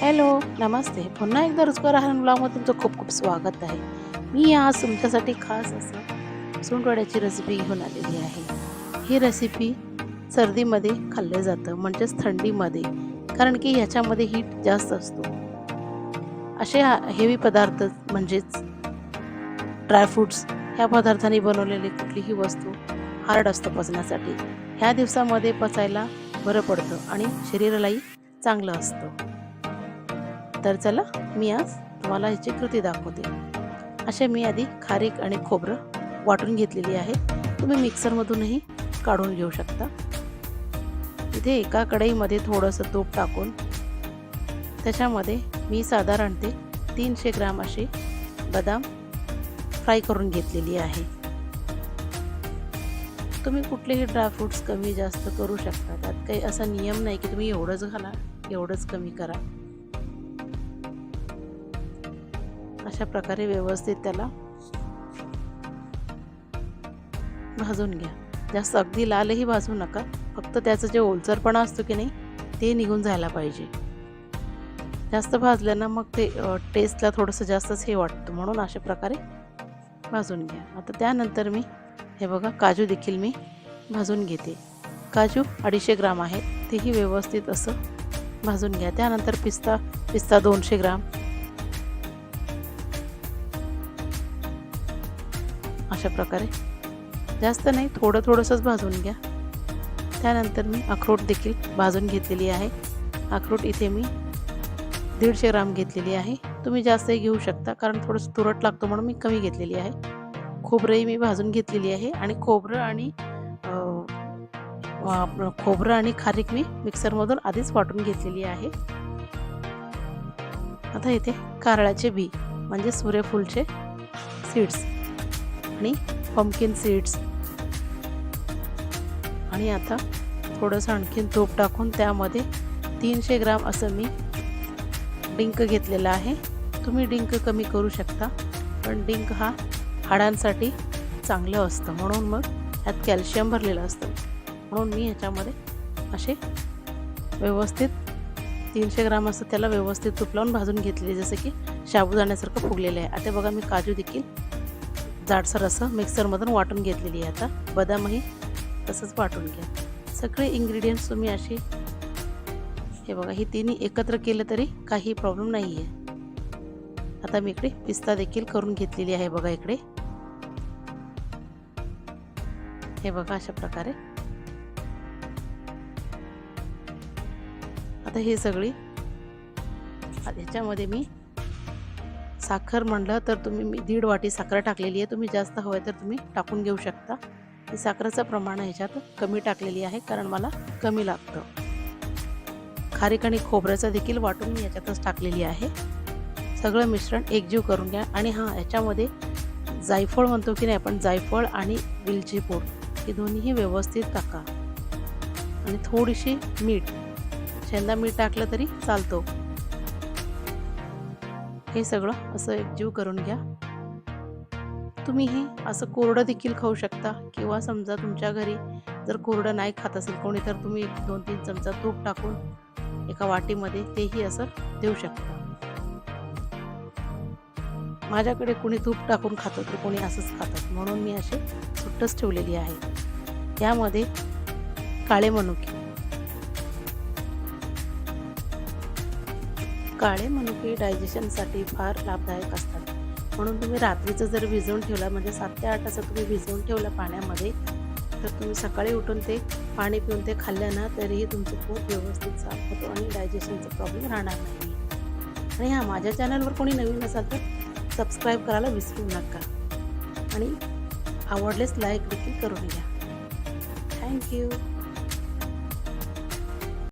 Hello, नमस्ते. पुन्हा एकदा रुचकर आहार ब्लॉगमध्ये तुमचं खूप खूप स्वागत आहे. मी आज तुमच्यासाठी खास असं सुंठवड्याची रेसिपी घेऊन आलेली आहे. ही रेसिपी सर्दीमध्ये खाल्लं जातं म्हणजेच थंडीमध्ये, कारण की ह्याच्यामध्ये हीट जास्त असतो. असे हेवी पदार्थ म्हणजेच ड्रायफ्रुट्स ह्या पदार्थांनी बनवलेली कुठलीही वस्तू हार्ड असतं पचण्यासाठी. ह्या दिवसामध्ये पचायला बरं पडतं आणि शरीरालाही चांगलं असतं. तर चला, मी आज तुम्हाला ह्याची कृती दाखवते. असे मी आधी खारीक आणि खोबरं वाटून घेतलेली आहे. तुम्ही मिक्सरमधूनही काढून घेऊ शकता. इथे एका कढईमध्ये थोडंसं तूप टाकून त्याच्यामध्ये मी साधारणतः 300 ग्राम असे बदाम फ्राय करून घेतलेली आहे. तुम्ही कुठलेही ड्रायफ्रुट्स कमी जास्त करू शकता. त्यात काही असा नियम नाही की तुम्ही एवढंच घाला, एवढंच कमी करा. अशा प्रकारे व्यवस्थित त्याला भाजून घ्या. जास्त अगदी लालही भाजू नका, फक्त त्याचं जे ओलसरपणा असतो की नाही ते निघून जायला पाहिजे. जास्त भाजलं ना मग ते टेस्टला थोडंसं जास्तच हे वाटतं, म्हणून अशा प्रकारे भाजून घ्या. आता त्यानंतर मी हे बघा काजू देखील मी भाजून घेते. काजू 250 ग्राम आहेत, तेही व्यवस्थित असं भाजून घ्या. त्यानंतर पिस्ता 200 ग्राम अशा प्रकारे, जास्त नाही, थोडंसंच भाजून घ्या. त्यानंतर मी अक्रोड देखील भाजून घेतलेली आहे. अक्रोड इथे मी 150 ग्राम घेतलेली आहे. तुम्ही जास्तही घेऊ शकता, कारण थोडंसं तुरट लागतो म्हणून मी कमी घेतलेली आहे. खोबरंही मी भाजून घेतलेली आहे आणि खोबरं आणि खारीक मी मिक्सरमधून आधीच वाटून घेतलेली आहे. आता इथे कारळ्याचे बी म्हणजे सूर्यफूलचे सीड्स आणि पंपकिन सीड्स, आणि आता थोडंसं आणखीन तूप टाकून त्यामध्ये 300 ग्राम असं मी डिंक घेतलेला आहे. तुम्ही डिंक कमी करू शकता, पण डिंक हा हाडांसाठी चांगलं असतं, म्हणून मग ह्यात कॅल्शियम भरलेलं असतं. म्हणून मी ह्याच्यामध्ये असे व्यवस्थित 300 ग्राम असं त्याला व्यवस्थित तूप लावून भाजून घेतले, जसं की साबुदाण्यासारखं फुगलेलं आहे. आता बघा मी काजू देखील जाडसर असं मिक्सरमधून वाटून घेतलेली आहे. आता बदामही तसंच वाटून घ्या. सगळे इन्ग्रेडियंट्स तुम्ही असे हे बघा, ही तिन्ही एकत्र केलं तरी काही प्रॉब्लेम नाही आहे. आता मी इकडे पिस्ता देखील करून घेतलेली आहे. बघा इकडे हे बघा अशा प्रकारे. आता हे सगळी ह्याच्यामध्ये मी साखर म्हणलं तर मी 1.5 वाटी साखर टाकलेली आहे. तुम्ही जास्त हवं तर तुम्ही टाकून घेऊ शकता. ही साखरेचं प्रमाण ह्याच्यात कमी टाकलेली आहे, कारण मला कमी लागतं. खारीक आणि खोबऱ्याचं देखील वाटून मी याच्यातच टाकलेली आहे. सगळं मिश्रण एकजीव करून घ्या. आणि याच्यामध्ये जायफळ म्हणतो की नाही आपण, जायफळ आणि वेलची पूड हे दोन्हीही व्यवस्थित टाका. आणि थोडीशी मीठ, शेंदा मीठ टाकलं तरी चालतो. हे सगळं असं एकजीव करून घ्या. तुम्ही हे असं कोरडं देखील खाऊ शकता, किंवा समजा तुमच्या घरी जर कोरडं नाही खात असेल कोणी, तर तुम्ही 2-3 चमचा तूप टाकून एका वाटीमध्ये तेही असं देऊ शकता. माझ्याकडे कोणी तूप टाकून खातं तर कोणी असंच खातात, म्हणून मी असे सुट्टच ठेवलेली आहे. यामध्ये काळे मनुके डायजेशनसाठी फार लाभदायक असतात. म्हणून तुम्ही रात्रीचं जर भिजवून ठेवला, म्हणजे 7 ते 8 असं तुम्ही भिजवून ठेवलं पाण्यामध्ये, तर तुम्ही सकाळी उठून ते पाणी पिऊन ते खाल्लं ना, तरीही तुमचं पोट व्यवस्थित साफ होतो आणि डायजेशनचा प्रॉब्लेम राहणार नाही. आणि माझ्या चॅनलवर कोणी नवीन असाल तर सबस्क्राईब करायला विसरू नका, आणि आवडलेच लाईक देखील करून घ्या. थँक्यू.